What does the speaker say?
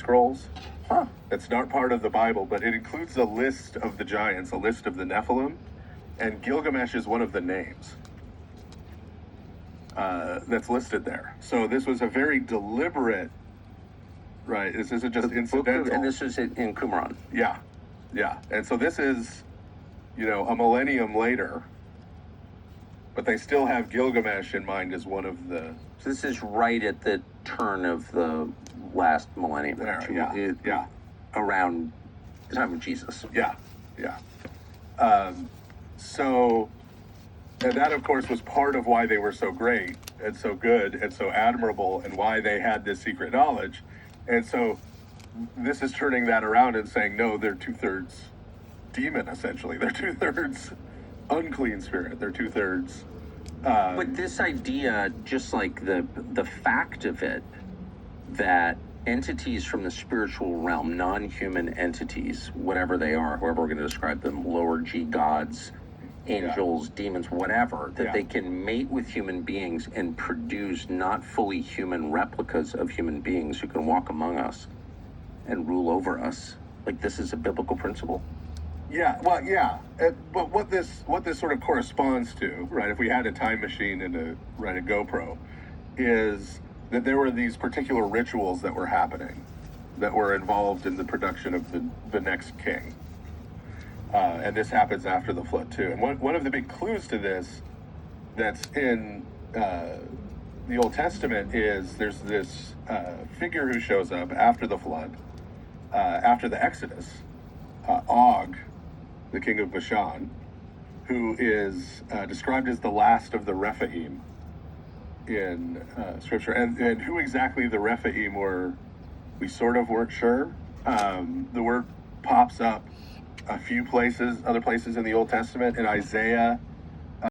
scrolls. Huh. It's not part of the Bible, but it includes a list of the giants, a list of the Nephilim, and Gilgamesh is one of the names that's listed there. So this was a very deliberate, right? This isn't just incidental. And this was in Qumran. Yeah, yeah. And so this is, a millennium later, but they still have Gilgamesh in mind as one of the... So this is right at the turn of the last millennium. There, yeah. Around the time of Jesus. Yeah. And that, of course, was part of why they were so great and so good and so admirable and why they had this secret knowledge. And so this is turning that around and saying, no, they're 2/3 demon, essentially. They're 2/3 unclean spirit. They're 2/3... But this idea, just like the fact of it, that entities from the spiritual realm, non-human entities, whatever they are, however we're going to describe them, lower G gods, angels, demons, whatever, that they can mate with human beings and produce not fully human replicas of human beings who can walk among us and rule over us. Like, this is a biblical principle. Yeah, well, but what this sort of corresponds to, right, if we had a time machine and a GoPro, is that there were these particular rituals that were happening that were involved in the production of the next king. And this happens after the flood, too. And one of the big clues to this that's in the Old Testament is there's this figure who shows up after the flood, after the Exodus, Og, the king of Bashan, who is described as the last of the Rephaim in Scripture. And who exactly the Rephaim were, we sort of weren't sure. The word pops up a few places, other places in the Old Testament. In Isaiah,